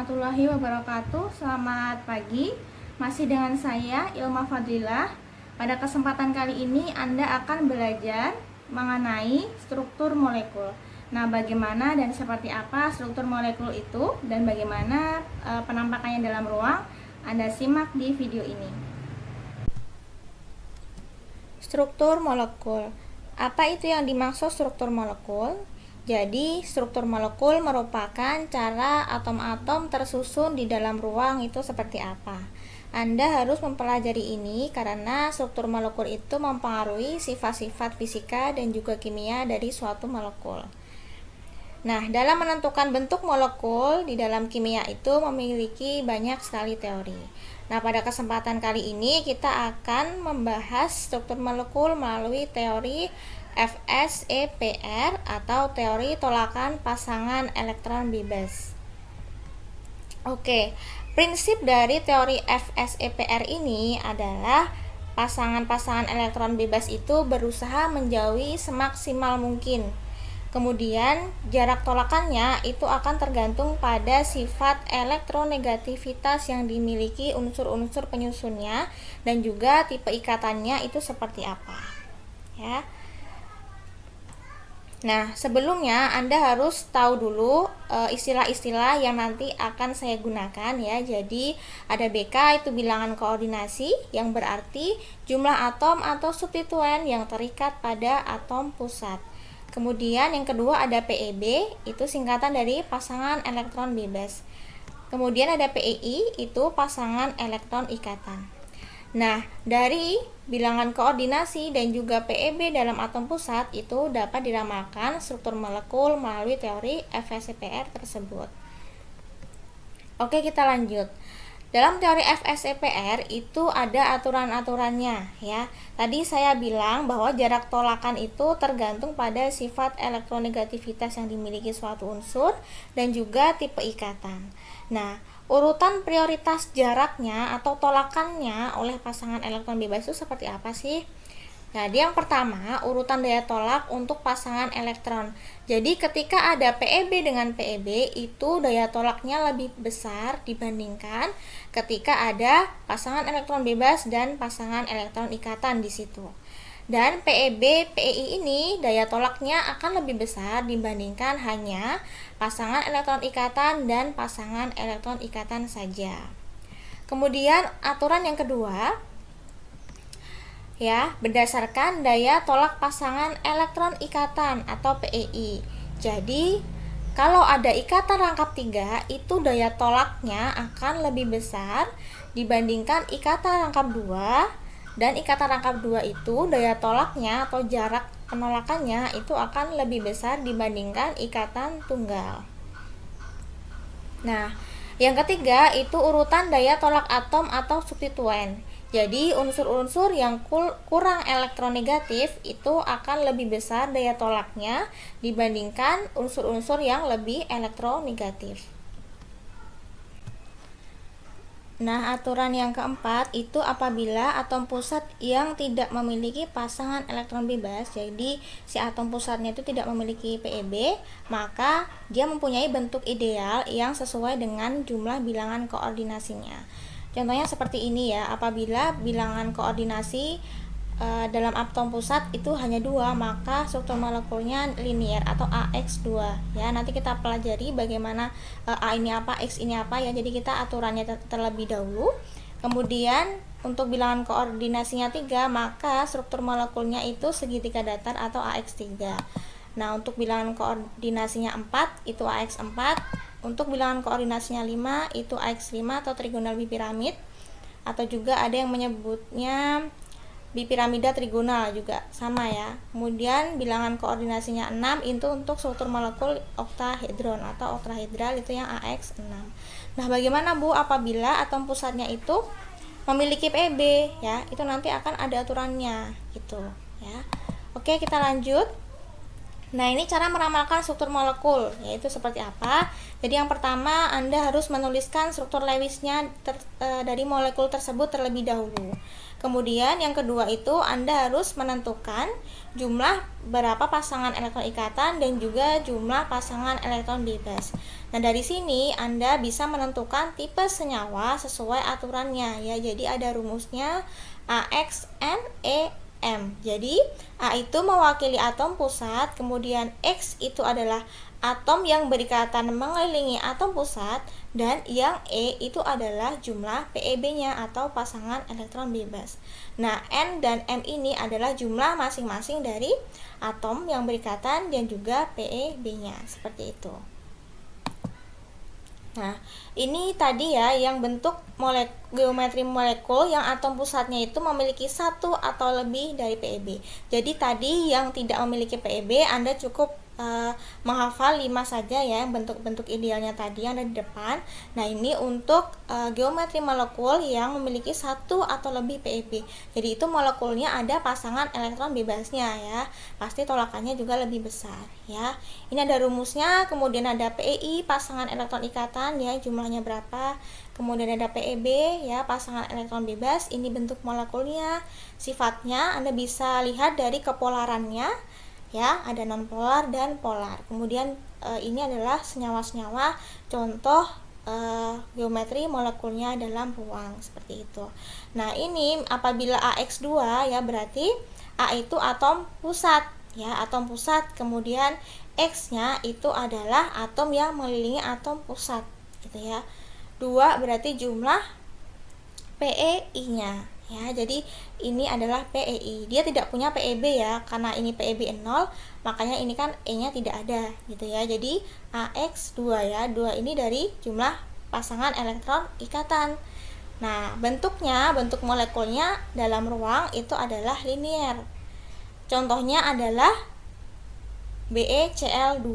warahmatullahi wabarakatuh. Selamat pagi. Masih dengan saya Ilma Fadlilah. Pada kesempatan kali ini Anda akan belajar mengenai struktur molekul. Nah, bagaimana dan seperti apa struktur molekul itu dan bagaimana penampakannya dalam ruang, Anda simak di video ini. Struktur molekul. Apa itu yang dimaksud struktur molekul? Jadi, struktur molekul merupakan cara atom-atom tersusun di dalam ruang itu seperti apa. Anda harus mempelajari ini karena struktur molekul itu mempengaruhi sifat-sifat fisika dan juga kimia dari suatu molekul. Nah, dalam menentukan bentuk molekul di dalam kimia itu memiliki banyak sekali teori. Nah, pada kesempatan kali ini kita akan membahas struktur molekul melalui teori FSEPR atau teori tolakan pasangan elektron bebas. Oke, prinsip dari teori FSEPR ini adalah pasangan-pasangan elektron bebas itu berusaha menjauhi semaksimal mungkin. Kemudian, jarak tolakannya itu akan tergantung pada sifat elektronegativitas yang dimiliki unsur-unsur penyusunnya dan juga tipe ikatannya itu seperti apa. Ya. Nah, sebelumnya Anda harus tahu dulu istilah-istilah yang nanti akan saya gunakan ya. Jadi, ada BK itu bilangan koordinasi yang berarti jumlah atom atau substituen yang terikat pada atom pusat. Kemudian yang kedua ada PEB, itu singkatan dari pasangan elektron bebas. Kemudian ada PEI, itu pasangan elektron ikatan. Nah, dari bilangan koordinasi dan juga PEB dalam atom pusat itu dapat diramalkan struktur molekul melalui teori FSEPR tersebut. Oke, kita lanjut. Dalam teori FSEPR itu ada aturan-aturannya ya. Tadi saya bilang bahwa jarak tolakan itu tergantung pada sifat elektronegativitas yang dimiliki suatu unsur dan juga tipe ikatan. Nah, urutan prioritas jaraknya atau tolakannya oleh pasangan elektron bebas itu seperti apa sih? Jadi yang pertama, urutan daya tolak untuk pasangan elektron. Jadi ketika ada PEB dengan PEB, itu daya tolaknya lebih besar dibandingkan ketika ada pasangan elektron bebas dan pasangan elektron ikatan di situ. Dan PEB, PEI ini daya tolaknya akan lebih besar dibandingkan hanya pasangan elektron ikatan dan pasangan elektron ikatan saja. Kemudian aturan yang kedua, ya, berdasarkan daya tolak pasangan elektron ikatan atau PEI. Jadi, kalau ada ikatan rangkap 3, itu daya tolaknya akan lebih besar dibandingkan ikatan rangkap 2, dan ikatan rangkap 2 itu daya tolaknya atau jarak penolakannya itu akan lebih besar dibandingkan ikatan tunggal. Nah, yang ketiga itu urutan daya tolak atom atau substituen. Jadi unsur-unsur yang kurang elektronegatif itu akan lebih besar daya tolaknya dibandingkan unsur-unsur yang lebih elektronegatif. Nah, aturan yang keempat itu apabila atom pusat yang tidak memiliki pasangan elektron bebas, jadi si atom pusatnya itu tidak memiliki PEB, maka dia mempunyai bentuk ideal yang sesuai dengan jumlah bilangan koordinasinya. Contohnya seperti ini ya, apabila bilangan koordinasi dalam atom pusat itu hanya 2, maka struktur molekulnya linier atau AX2 ya. Nanti kita pelajari bagaimana A ini apa, X ini apa ya. Jadi kita aturannya terlebih dahulu. Kemudian untuk bilangan koordinasinya 3, maka struktur molekulnya itu segitiga datar atau AX3. Nah, untuk bilangan koordinasinya 4 itu AX4. Untuk bilangan koordinasinya 5 itu AX5 atau trigonal bipiramid, atau juga ada yang menyebutnya bipiramida trigonal juga sama ya. Kemudian bilangan koordinasinya 6 itu untuk struktur molekul oktahedron atau oktahedral, itu yang AX6. Nah, bagaimana Bu apabila atom pusatnya itu memiliki PEB ya? Itu nanti akan ada aturannya gitu ya. Oke, kita lanjut. Nah, ini cara meramalkan struktur molekul, yaitu seperti apa? Jadi yang pertama, Anda harus menuliskan struktur Lewisnya dari molekul tersebut terlebih dahulu. Kemudian yang kedua itu Anda harus menentukan jumlah berapa pasangan elektron ikatan dan juga jumlah pasangan elektron bebas. Nah, dari sini Anda bisa menentukan tipe senyawa sesuai aturannya ya. Jadi ada rumusnya AX, N, E, M. Jadi A itu mewakili atom pusat, kemudian X itu adalah atom yang berikatan mengelilingi atom pusat, dan yang E itu adalah jumlah PeB-nya atau pasangan elektron bebas. Nah, N dan M ini adalah jumlah masing-masing dari atom yang berikatan dan juga PeB-nya, seperti itu. Nah, ini tadi ya yang bentuk geometri molekul yang atom pusatnya itu memiliki satu atau lebih dari PeB. Jadi tadi yang tidak memiliki PeB Anda cukup menghafal 5 saja ya bentuk-bentuk idealnya tadi yang ada di depan. Nah, ini untuk geometri molekul yang memiliki satu atau lebih PeB. Jadi itu molekulnya ada pasangan elektron bebasnya ya. Pasti tolakannya juga lebih besar ya. Ini ada rumusnya, kemudian ada PeI pasangan elektron ikatan ya, jumlahnya berapa. Kemudian ada PeB ya, pasangan elektron bebas. Ini bentuk molekulnya. Sifatnya Anda bisa lihat dari kepolarannya ya, ada nonpolar dan polar. Kemudian ini adalah senyawa-senyawa contoh geometri molekulnya dalam ruang, seperti itu. Nah, ini apabila AX2 ya, berarti A itu atom pusat ya, atom pusat. Kemudian X-nya itu adalah atom yang mengelilingi atom pusat gitu ya. 2 berarti jumlah PeI-nya ya. Jadi ini adalah PeI. Dia tidak punya PeB ya, karena ini PeB 0, makanya ini kan E-nya tidak ada gitu ya. Jadi AX2 ya, 2 ini dari jumlah pasangan elektron ikatan. Nah, bentuk molekulnya dalam ruang itu adalah linier. Contohnya adalah BeCl2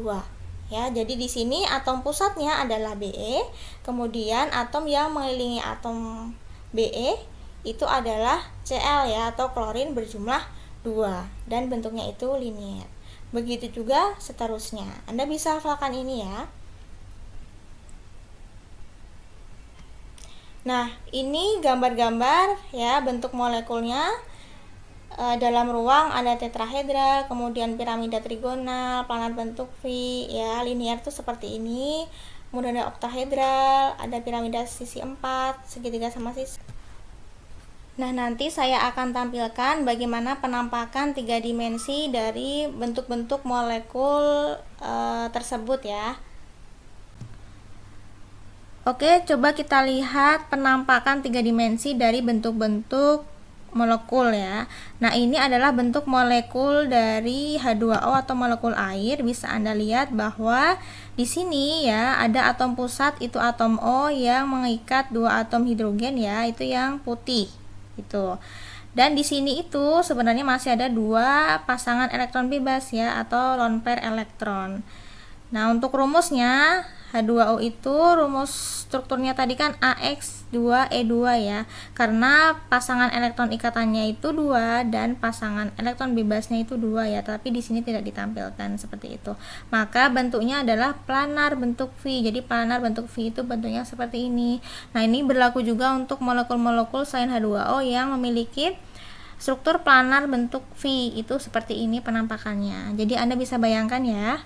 ya. Jadi di sini atom pusatnya adalah Be, kemudian atom yang mengelilingi atom Be itu adalah Cl ya, atau klorin berjumlah 2, dan bentuknya itu linier. Begitu juga seterusnya. Anda bisa hafalkan ini ya. Nah, ini gambar-gambar ya bentuk molekulnya. Dalam ruang ada tetrahedral, kemudian piramida trigonal, planar bentuk V ya, linier itu seperti ini. Kemudian ada oktahedral, ada piramida sisi 4, segitiga sama sisi. Nah, nanti saya akan tampilkan bagaimana penampakan 3 dimensi dari bentuk-bentuk molekul tersebut ya. Oke, coba kita lihat penampakan 3 dimensi dari bentuk-bentuk molekul ya. Nah, ini adalah bentuk molekul dari H2O atau molekul air. Bisa Anda lihat bahwa di sini ya ada atom pusat, itu atom O yang mengikat 2 atom hidrogen ya, itu yang putih itu. Dan di sini itu sebenarnya masih ada 2 pasangan elektron bebas ya, atau lone pair elektron. Nah, untuk rumusnya H2O itu rumus strukturnya tadi kan AX2E2 ya, karena pasangan elektron ikatannya itu 2 dan pasangan elektron bebasnya itu 2 ya, tapi di sini tidak ditampilkan seperti itu. Maka bentuknya adalah planar bentuk V. Jadi planar bentuk V itu bentuknya seperti ini. Nah, ini berlaku juga untuk molekul-molekul selain H2O yang memiliki struktur planar bentuk V, itu seperti ini penampakannya. Jadi Anda bisa bayangkan ya.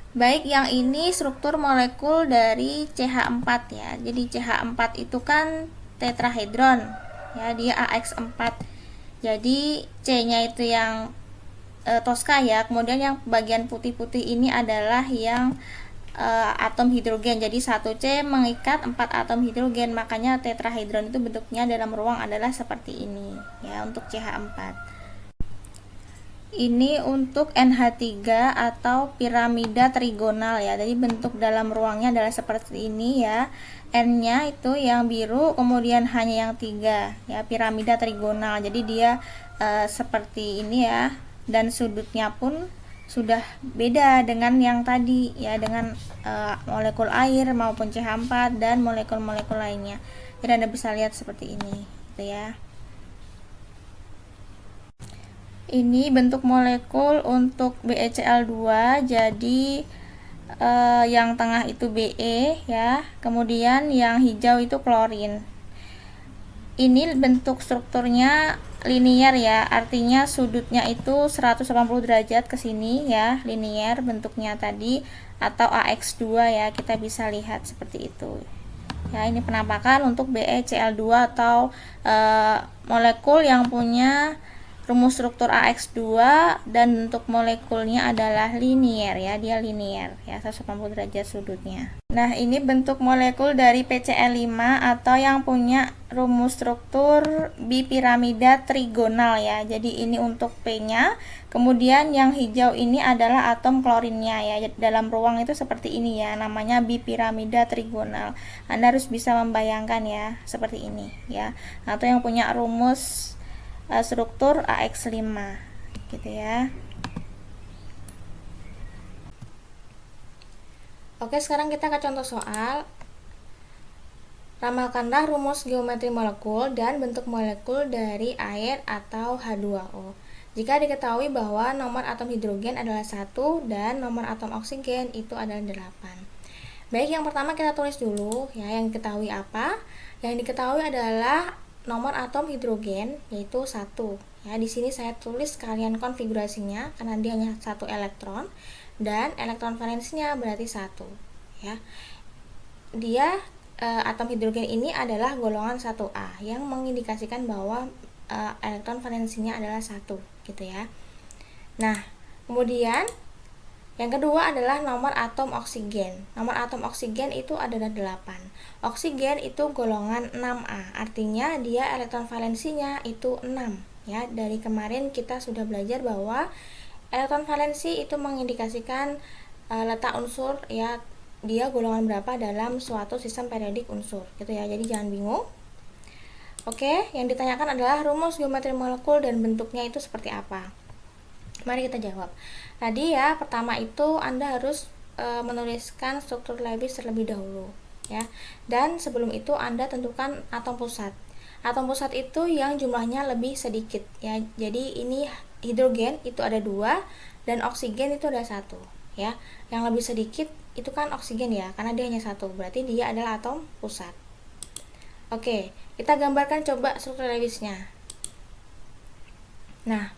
Baik, yang ini struktur molekul dari CH4 ya. Jadi CH4 itu kan tetrahedron ya, dia AX4. Jadi C-nya itu yang Tosca ya. Kemudian yang bagian putih-putih ini adalah yang atom hidrogen. Jadi 1C mengikat 4 atom hidrogen. Makanya tetrahedron itu bentuknya dalam ruang adalah seperti ini ya untuk CH4. Ini untuk NH3 atau piramida trigonal ya. Jadi bentuk dalam ruangnya adalah seperti ini ya. N-nya itu yang biru, kemudian H-nya yang 3 ya, piramida trigonal. Jadi dia seperti ini ya. Dan sudutnya pun sudah beda dengan yang tadi ya, dengan molekul air maupun CH4 dan molekul-molekul lainnya. Jadi Anda bisa lihat seperti ini gitu ya. Ini bentuk molekul untuk BeCl2. Jadi yang tengah itu Be ya, kemudian yang hijau itu klorin. ini bentuk strukturnya linier ya, artinya sudutnya itu 180 derajat ke sini ya, linier bentuknya tadi, atau AX2 ya, kita bisa lihat seperti itu. Ya, ini penampakan untuk BeCl2 atau molekul yang punya rumus struktur AX2 dan bentuk molekulnya adalah linier ya, dia linier ya, 180 derajat sudutnya. Nah, ini bentuk molekul dari PCl5 atau yang punya rumus struktur bipiramida trigonal ya. Jadi ini untuk P-nya. Kemudian yang hijau ini adalah atom klorinnya ya. Dalam ruang itu seperti ini ya, namanya bipiramida trigonal. Anda harus bisa membayangkan ya, seperti ini ya. Atau yang punya rumus struktur AX5 gitu ya. Oke, sekarang kita ke contoh soal. Ramalkanlah rumus geometri molekul dan bentuk molekul dari air atau H2O. Jika diketahui bahwa nomor atom hidrogen adalah 1 dan nomor atom oksigen itu adalah 8. Baik, yang pertama kita tulis dulu ya, yang diketahui apa? Yang diketahui adalah nomor atom hidrogen yaitu 1. Ya, di sini saya tulis sekalian konfigurasinya karena dia hanya 1 elektron dan elektron valensinya berarti 1 ya. Dia atom hidrogen ini adalah golongan 1A yang mengindikasikan bahwa elektron valensinya adalah 1 gitu ya. Nah, kemudian yang kedua adalah nomor atom oksigen. Nomor atom oksigen itu adalah 8. Oksigen itu golongan 6A, artinya dia elektron valensinya itu 6 ya. Dari kemarin kita sudah belajar bahwa elektron valensi itu mengindikasikan letak unsur ya, dia golongan berapa dalam suatu sistem periodik unsur gitu ya. Jadi jangan bingung. Oke, yang ditanyakan adalah rumus geometri molekul dan bentuknya itu seperti apa. Mari kita jawab. Tadi ya, pertama itu Anda harus menuliskan struktur Lewis terlebih dahulu ya. Dan sebelum itu Anda tentukan atom pusat. Atom pusat itu yang jumlahnya lebih sedikit ya. Jadi ini hidrogen itu ada 2 dan oksigen itu ada 1 ya. Yang lebih sedikit itu kan oksigen ya, karena dia hanya 1. Berarti dia adalah atom pusat. Oke, kita gambarkan coba struktur Lewisnya. Nah,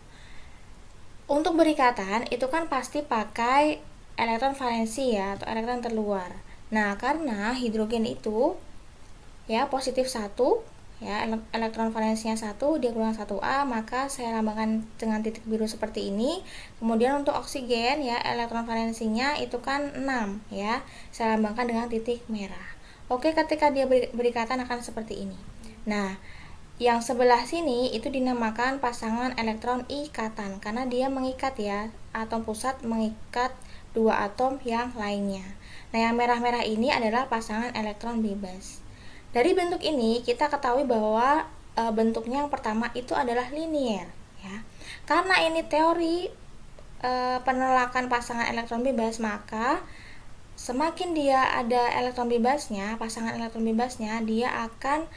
untuk berikatan itu kan pasti pakai elektron valensi ya, atau elektron terluar. Nah, karena hidrogen itu ya positif 1 ya, elektron valensinya 1, dia golongan 1A, maka saya lambangkan dengan titik biru seperti ini. Kemudian untuk oksigen ya, elektron valensinya itu kan 6 ya, saya lambangkan dengan titik merah. Oke, ketika dia berikatan akan seperti ini. Nah, yang sebelah sini itu dinamakan pasangan elektron ikatan karena dia mengikat ya, atom pusat mengikat 2 atom yang lainnya. Nah, yang merah-merah ini adalah pasangan elektron bebas. Dari bentuk ini kita ketahui bahwa bentuknya yang pertama itu adalah linier ya. Karena ini teori penolakan pasangan elektron bebas, maka semakin dia ada elektron bebasnya, pasangan elektron bebasnya, dia akan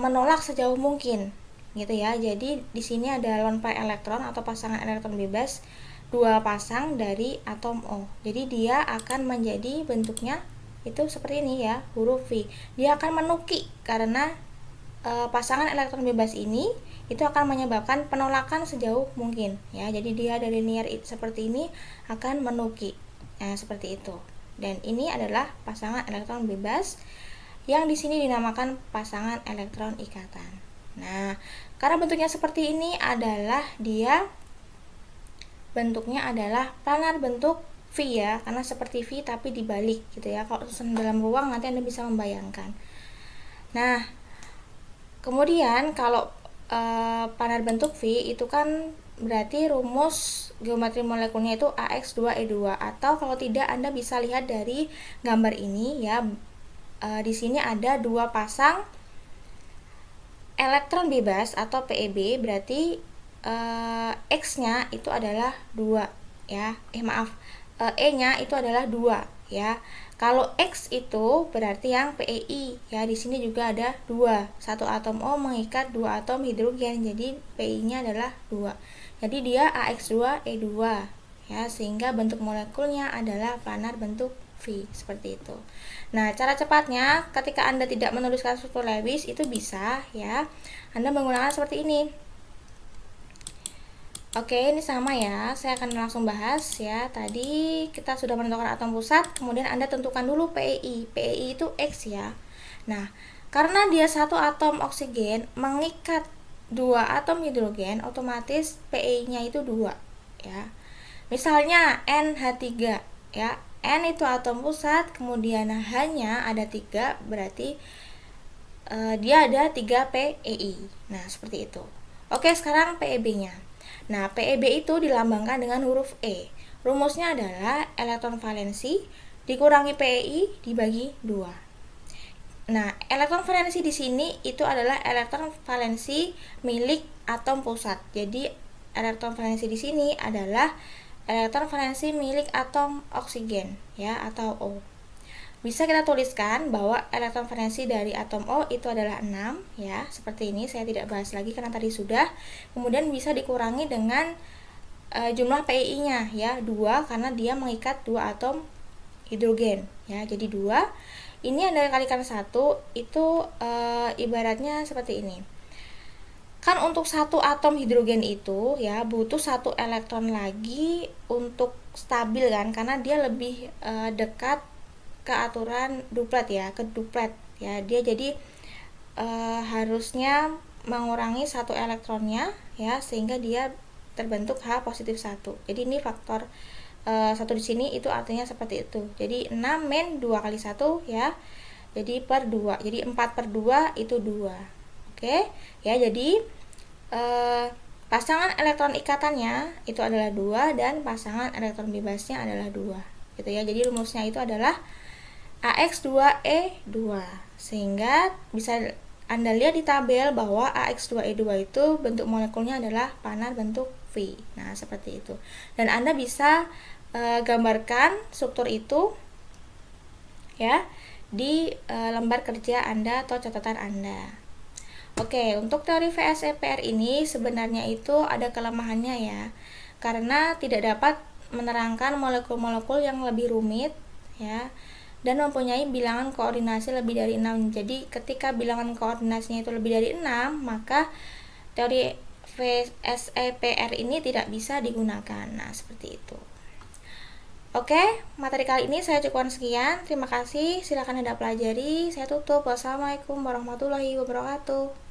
menolak sejauh mungkin gitu ya. Jadi di sini ada lone pair elektron atau pasangan elektron bebas 2 pasang dari atom O. Jadi dia akan menjadi bentuknya itu seperti ini ya, huruf V. Dia akan menuki karena pasangan elektron bebas ini itu akan menyebabkan penolakan sejauh mungkin ya. Jadi dia dari linear seperti ini akan menuki. Nah, seperti itu. Dan ini adalah pasangan elektron bebas yang di sini dinamakan pasangan elektron ikatan. Nah, karena bentuknya seperti ini adalah dia bentuknya adalah planar bentuk V ya, karena seperti V tapi dibalik gitu ya. Kalau susun dalam ruang nanti Anda bisa membayangkan. Nah, kemudian kalau planar bentuk V itu kan berarti rumus geometri molekulnya itu AX2E2, atau kalau tidak Anda bisa lihat dari gambar ini ya. Di sini ada 2 pasang elektron bebas atau PeB, berarti X-nya itu adalah 2 ya. E-nya itu adalah 2 ya. Kalau X itu berarti yang PeI ya. Di sini juga ada 2. 1 atom O mengikat 2 atom hidrogen. Jadi PeI-nya adalah 2. Jadi dia AX2E2 ya, sehingga bentuk molekulnya adalah planar bentuk V, seperti itu. Nah, cara cepatnya ketika Anda tidak menuliskan struktur Lewis itu bisa ya, Anda menggunakan seperti ini. Oke, ini sama ya, saya akan langsung bahas ya. Tadi kita sudah menentukan atom pusat, kemudian Anda tentukan dulu PEI. PEI itu X ya. Nah, karena dia satu atom oksigen mengikat dua atom hidrogen, otomatis PEI-nya itu 2 ya. Misalnya NH3 ya, N itu atom pusat, kemudian H-nya ada 3, berarti dia ada 3 PEI. Nah, seperti itu. Oke, sekarang PEB-nya. Nah, PEB itu dilambangkan dengan huruf E. Rumusnya adalah elektron valensi dikurangi PEI dibagi 2. Nah, elektron valensi di sini itu adalah elektron valensi milik atom pusat. Jadi, elektron valensi di sini adalah elektron valensi milik atom oksigen ya, atau O. Bisa kita tuliskan bahwa elektron valensi dari atom O itu adalah 6 ya, seperti ini. Saya tidak bahas lagi karena tadi sudah. Kemudian bisa dikurangi dengan jumlah PEI-nya ya, 2 karena dia mengikat 2 atom hidrogen ya. Jadi 2. Ini Anda kalikan 1 itu ibaratnya seperti ini. Kan untuk satu atom hidrogen itu ya butuh 1 elektron lagi untuk stabil kan, karena dia lebih dekat ke aturan duplet ya, ke duplet ya. Dia jadi harusnya mengurangi 1 elektronnya ya, sehingga dia terbentuk H positif 1. Jadi ini faktor 1 di sini itu artinya seperti itu. Jadi 6 min 2 kali 1 ya. Jadi per 2. Jadi 4/2 itu 2. Oke, ya, jadi pasangan elektron ikatannya itu adalah 2 dan pasangan elektron bebasnya adalah 2. Gitu ya. Jadi rumusnya itu adalah AX2E2. Sehingga bisa Anda lihat di tabel bahwa AX2E2 itu bentuk molekulnya adalah planar bentuk V. Nah, seperti itu. Dan Anda bisa gambarkan struktur itu ya di lembar kerja Anda atau catatan Anda. Oke, untuk teori VSEPR ini sebenarnya itu ada kelemahannya ya, karena tidak dapat menerangkan molekul-molekul yang lebih rumit ya, dan mempunyai bilangan koordinasi lebih dari 6. Jadi ketika bilangan koordinasinya itu lebih dari 6, maka teori VSEPR ini tidak bisa digunakan. Nah, seperti itu. Oke, materi kali ini saya cukupkan sekian. Terima kasih, silakan Anda pelajari. Saya tutup. Wassalamualaikum warahmatullahi wabarakatuh.